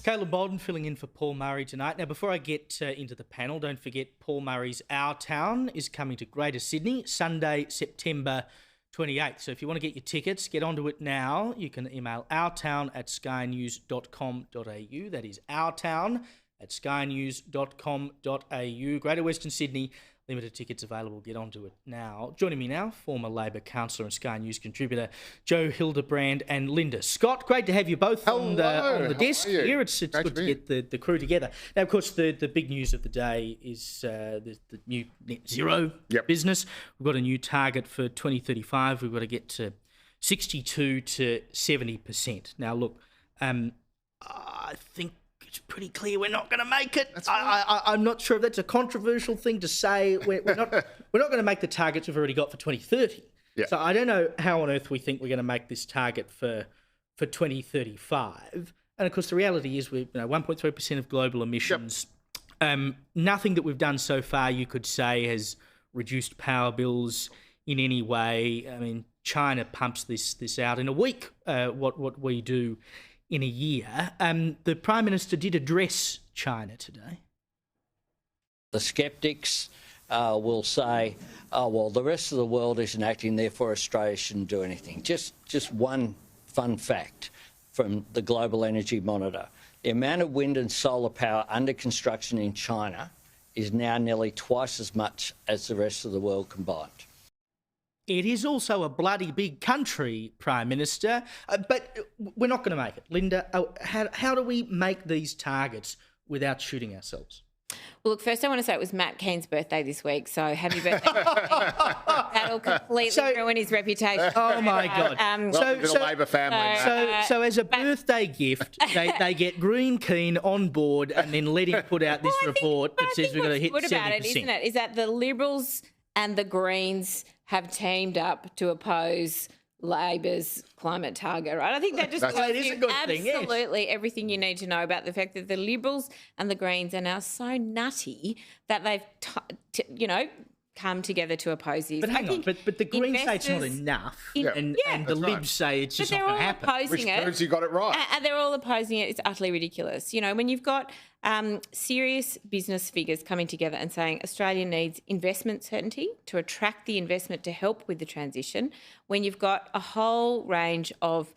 Caleb Bolden filling in for Paul Murray tonight. Now, before I get into the panel, don't forget Paul Murray's Our Town is coming to Greater Sydney, Sunday, September 28th. So if you want to get your tickets, get onto it now. You can email ourtown@skynews.com.au. That is ourtown@skynews.com.au. Greater Western Sydney, limited tickets available. Get onto it now. Joining me now, former Labor councillor and Sky News contributor Joe Hildebrand and Linda Scott. Great to have you both on the desk here. It's good to get the crew together. Now, of course, the big news of the day is the new net zero business. We've got a new target for 2035. We've got to get to 62 to 70%. Now, look, I think it's pretty clear we're not going to make it. I'm not sure if that's a controversial thing to say. We're not going to make the targets we've already got for 2030. Yeah. So I don't know how on earth we think we're going to make this target for 2035. And of course, the reality is we're 1.3% of global emissions. Yep. Nothing that we've done so far, you could say, has reduced power bills in any way. I mean, China pumps this out in a week. What we do in a year. The Prime Minister did address China today. The sceptics will say, oh, well, the rest of the world isn't acting, therefore Australia shouldn't do anything. Just one fun fact from the Global Energy Monitor. The amount of wind and solar power under construction in China is now nearly twice as much as the rest of the world combined. It is also a bloody big country, Prime Minister, but we're not going to make it. Linda, how do we make these targets without shooting ourselves? Well, look, first I want to say it was Matt Keane's birthday this week, so happy birthday. That'll completely ruin his reputation. Oh, my God. Welcome to the Labor family. So as a birthday gift, they get Green Keane on board and then let him put out this report that says we're going to hit 70%. What about it, isn't it, is that the Liberals and the Greens have teamed up to oppose Labor's climate target, right? I think that just tells you absolutely everything you need to know about the fact that the Liberals and the Greens are now so nutty that they've, come together to oppose these. But hang on, but the Greens say it's not enough, and the Libs say it's just not going to happen. Which proves you got it right. And they're all opposing it. It's utterly ridiculous. You know, when you've got serious business figures coming together and saying Australia needs investment certainty to attract the investment to help with the transition, when you've got a whole range of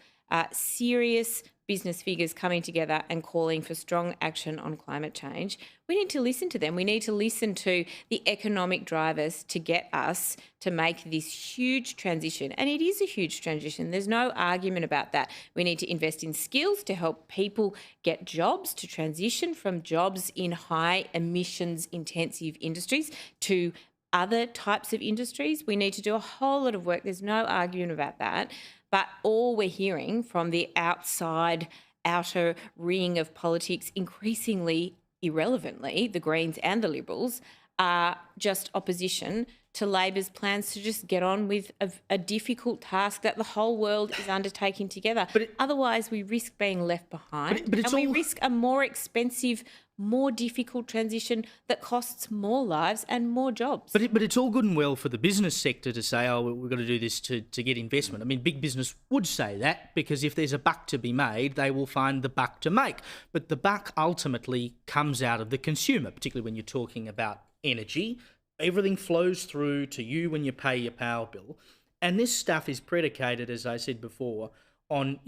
serious business figures coming together and calling for strong action on climate change, we need to listen to them. We need to listen to the economic drivers to get us to make this huge transition. And it is a huge transition. There's no argument about that. We need to invest in skills to help people get jobs, to transition from jobs in high emissions intensive industries to other types of industries. We need to do a whole lot of work. There's no argument about that. But all we're hearing from the outer ring of politics, increasingly irrelevantly, the Greens and the Liberals, are just opposition to Labor's plans to just get on with a difficult task that the whole world is undertaking together. Otherwise, we risk being left behind, we risk a more expensive, more difficult transition that costs more lives and more jobs. But it's all good and well for the business sector to say, oh, we've got to do this to get investment. I mean, big business would say that because if there's a buck to be made, they will find the buck to make. But the buck ultimately comes out of the consumer, particularly when you're talking about energy. Everything flows through to you when you pay your power bill. And this stuff is predicated, as I said before, on,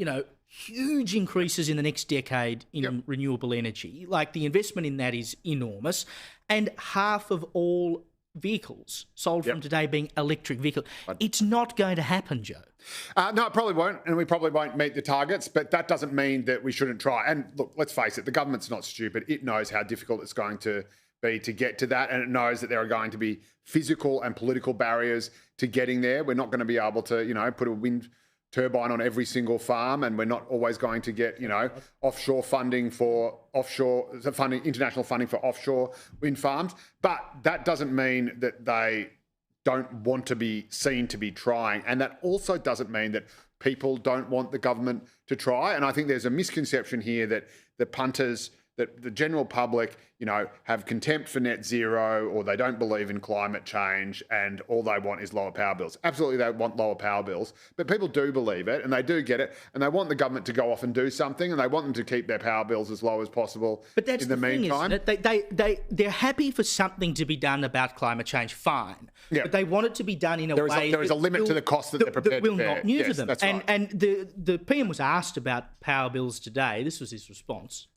huge increases in the next decade in renewable energy. Like, the investment in that is enormous. And half of all vehicles sold from today being electric vehicles. It's not going to happen, Joe. No, it probably won't, and we probably won't meet the targets, but that doesn't mean that we shouldn't try. And look, let's face it, the government's not stupid. It knows how difficult it's going to be to get to that, and it knows that there are going to be physical and political barriers to getting there. We're not going to be able to, put a wind turbine on every single farm, and we're not always going to get, international funding for offshore wind farms. But that doesn't mean that they don't want to be seen to be trying. And that also doesn't mean that people don't want the government to try. And I think there's a misconception here that the punters that the general public, have contempt for net zero, or they don't believe in climate change, and all they want is lower power bills. Absolutely, they want lower power bills, but people do believe it, and they do get it, and they want the government to go off and do something, and they want them to keep their power bills as low as possible. But that's in the meantime. They're happy for something to be done about climate change, fine. Yeah. But they want it to be done in a way. There is a limit to the cost that they're prepared that will to bear. not neuter Yes, them. that's right. And the PM was asked about power bills today. This was his response.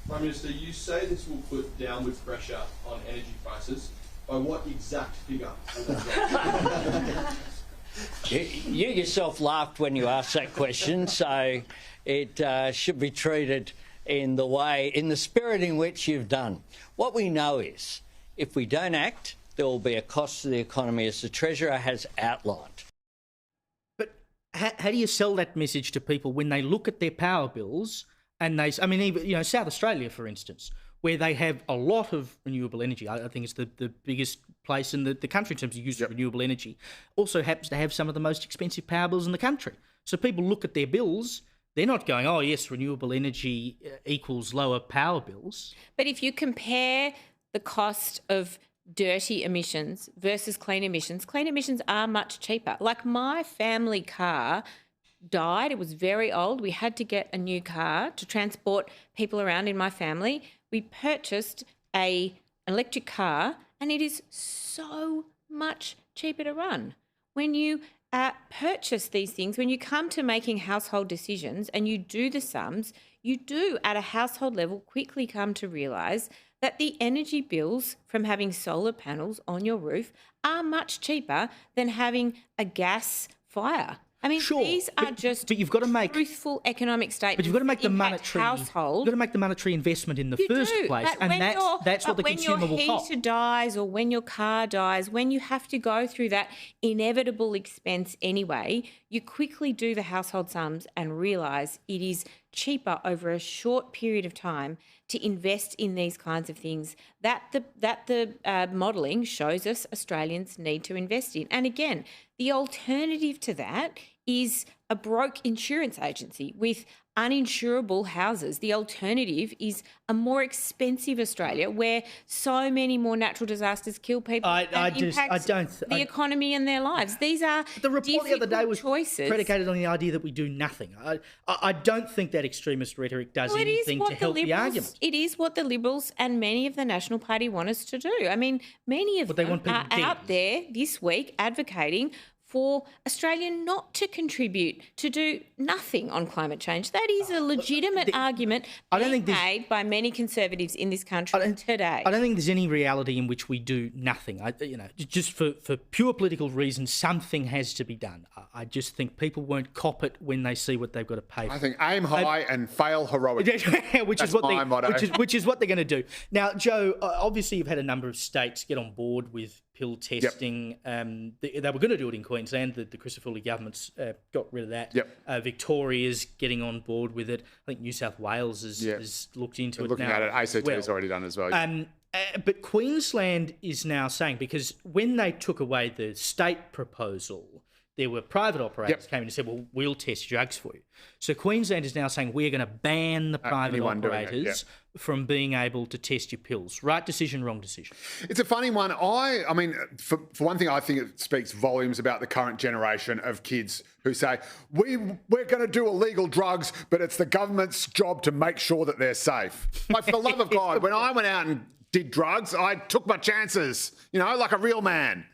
Prime Minister, you say this will put downward pressure on energy prices. By what exact figure? You yourself laughed when you asked that question, so it should be treated in the spirit in which you've done. What we know is, if we don't act, there will be a cost to the economy, as the Treasurer has outlined. But how do you sell that message to people when they look at their power bills and even South Australia, for instance, where they have a lot of renewable energy. I think it's the biggest place in the country in terms of use of renewable energy. Also happens to have some of the most expensive power bills in the country. So people look at their bills, they're not going, oh, yes, renewable energy equals lower power bills. But if you compare the cost of dirty emissions versus clean emissions are much cheaper. Like my family car died. It was very old. We had to get a new car to transport people around in my family. We purchased an electric car, and it is so much cheaper to run. When you purchase these things, when you come to making household decisions and you do the sums, you do at a household level quickly come to realise that the energy bills from having solar panels on your roof are much cheaper than having a gas fire. I mean, Sure, these are just but you've got to make truthful economic statements. But you've got to make the monetary household. You've got to make the monetary investment in the first place, But and when that's what the consumer will When your cost. heater dies, or when your car dies, when you have to go through that inevitable expense anyway, you quickly do the household sums and realise it is cheaper over a short period of time to invest in these kinds of things that the modelling shows us Australians need to invest in. And again, the alternative to that is a broke insurance agency with uninsurable houses. The alternative is a more expensive Australia where so many more natural disasters kill people and impact the economy and their lives. These are the report the other day was choices. predicated on the idea that we do nothing. I don't think that extremist rhetoric does anything to help the argument. It is what the Liberals and many of the National Party want us to do. I mean, many of them are out there this week advocating for Australia not to contribute, to do nothing on climate change. That is a legitimate argument made by many Conservatives in this country today. I don't think there's any reality in which we do nothing. Just for pure political reasons, something has to be done. I just think people won't cop it when they see what they've got to pay for. I think aim high and fail heroically. which is what they're going to do. Now, Joe, obviously you've had a number of states get on board with pill testing. They were going to do it in Queensland. The Christopher government's got rid of that. Victoria's getting on board with it. I think New South Wales has looked into it now. Looking at it, ACT has already done as well. But Queensland is now saying, because when they took away the state proposal, there were private operators came in and said, well, we'll test drugs for you. So Queensland is now saying we're going to ban the private operators from being able to test your pills. Right decision, wrong decision? It's a funny one. I mean, for one thing, I think it speaks volumes about the current generation of kids who say, we're going to do illegal drugs, but it's the government's job to make sure that they're safe. Like, for the love of God, when I went out and did drugs, I took my chances, like a real man.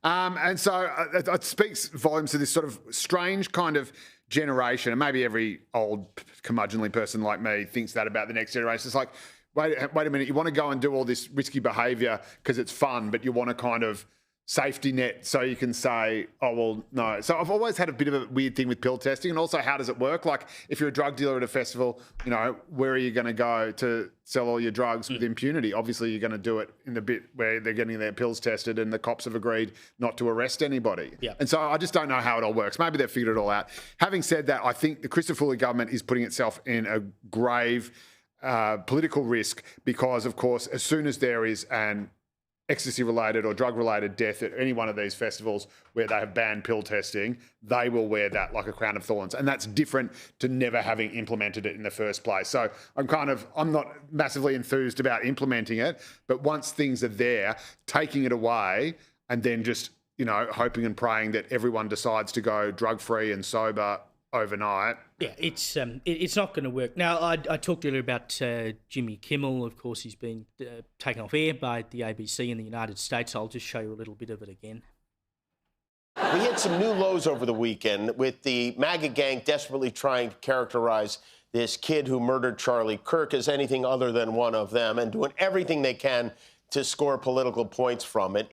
And so it speaks volumes to this sort of strange kind of generation. And maybe every old curmudgeonly person like me thinks that about the next generation. It's like, wait a minute, you want to go and do all this risky behaviour because it's fun, but you want to kind of safety net so you can say, oh, well, no. So I've always had a bit of a weird thing with pill testing, and also how does it work? Like, if you're a drug dealer at a festival, where are you going to go to sell all your drugs with impunity? Obviously, you're going to do it in the bit where they're getting their pills tested and the cops have agreed not to arrest anybody. And so I just don't know how it all works. Maybe they've figured it all out. Having said that, I think the Christopher government is putting itself in a grave political risk because, of course, as soon as there is an ecstasy-related or drug-related death at any one of these festivals where they have banned pill testing, they will wear that like a crown of thorns. And that's different to never having implemented it in the first place. So I'm not massively enthused about implementing it, but once things are there, taking it away and then just, hoping and praying that everyone decides to go drug-free and sober overnight. Yeah, it's not going to work. Now, I talked earlier about Jimmy Kimmel. Of course, he's been taken off air by the ABC in the United States. I'll just show you a little bit of it again. We hit some new lows over the weekend with the MAGA gang desperately trying to characterize this kid who murdered Charlie Kirk as anything other than one of them and doing everything they can to score political points from it.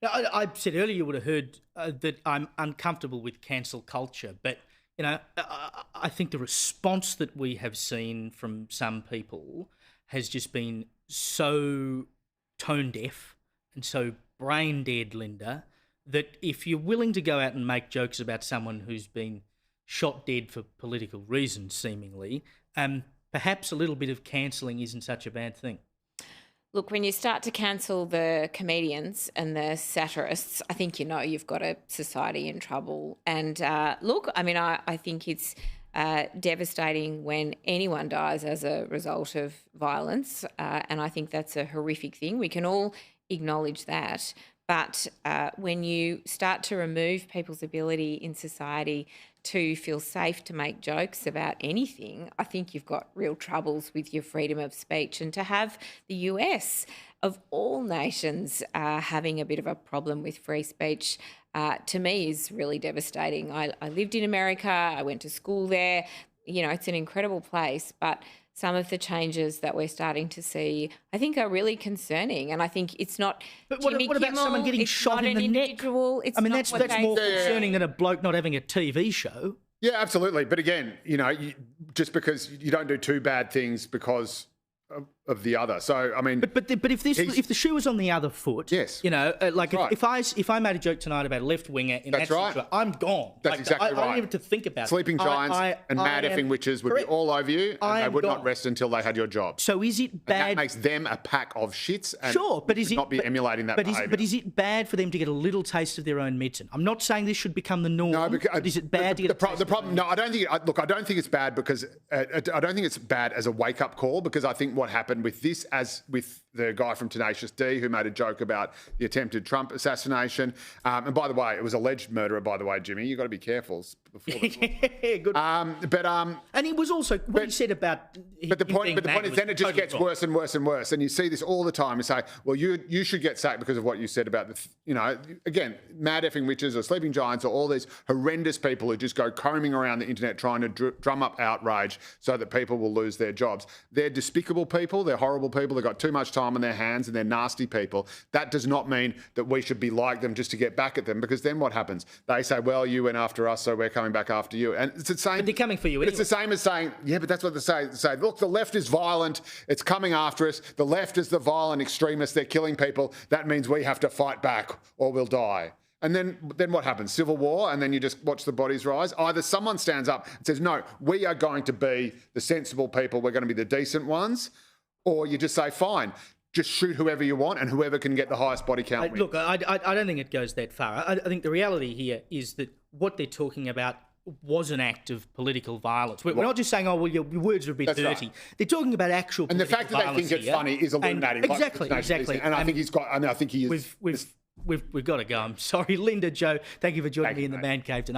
Now, I said earlier you would have heard that I'm uncomfortable with cancel culture, but I think the response that we have seen from some people has just been so tone deaf and so brain dead, Linda, that if you're willing to go out and make jokes about someone who's been shot dead for political reasons, seemingly, perhaps a little bit of cancelling isn't such a bad thing. Look, when you start to cancel the comedians and the satirists, I think you've got a society in trouble. And I think it's devastating when anyone dies as a result of violence, and I think that's a horrific thing. We can all acknowledge that. But when you start to remove people's ability in society to feel safe to make jokes about anything, I think you've got real troubles with your freedom of speech. And to have the US, of all nations, having a bit of a problem with free speech, to me is really devastating. I lived in America. I went to school there. It's an incredible place, but some of the changes that we're starting to see, I think, are really concerning. And I think it's not. But what about someone getting shot in the neck? That's more concerning than a bloke not having a TV show. Yeah, absolutely. But again, just because you don't do two bad things because of the other. So I mean, but if the shoe was on the other foot, yes, if I made a joke tonight about a left winger in that situation, I'm gone. That's exactly right. I don't even have to think about Sleeping Giants and mad effing witches would be all over you, and they would not rest until they had your job. So is it bad? And that makes them a pack of shits. And sure, but is it not be emulating that behaviour? But is it bad for them to get a little taste of their own medicine? I'm not saying this should become the norm. No, but is it bad to get the problem? No, I don't think. I don't think it's bad because I don't think it's bad as a wake up call, because I think what happened with this, as with the guy from Tenacious D who made a joke about the attempted Trump assassination. And by the way, it was alleged murderer, by the way, Jimmy. You've got to be careful. Yeah, good. And he was also, what he said about... But the point is then it just gets worse and worse and worse. And you see this all the time. You say, well, you should get sacked because of what you said about, again, mad effing witches or sleeping giants or all these horrendous people who just go combing around the internet trying to drum up outrage so that people will lose their jobs. They're despicable people. They're horrible people. They've got too much time on their hands and they're nasty people. That does not mean that we should be like them just to get back at them, because then what happens? They say, well, you went after us, so we're coming back after you. And it's the same. But they're coming for you anyway. It's the same as saying, yeah, but that's what they say. Look, the left is violent. It's coming after us. The left is the violent extremists. They're killing people. That means we have to fight back or we'll die. And then what happens? Civil war, and then you just watch the bodies rise. Either someone stands up and says, no, we are going to be the sensible people. We're going to be the decent ones. Or you just say, fine, just shoot whoever you want and whoever can get the highest body count wins. Look, I don't think it goes that far. I think the reality here is that what they're talking about was an act of political violence. We're not just saying, oh, well, your words are a bit dirty. Right. They're talking about actual political violence. And the fact that they think it's funny is illuminating. Exactly. And I think he's got, I think he is. We've got to go. I'm sorry. Linda, Joe, thank you for joining me in the Man Cave tonight.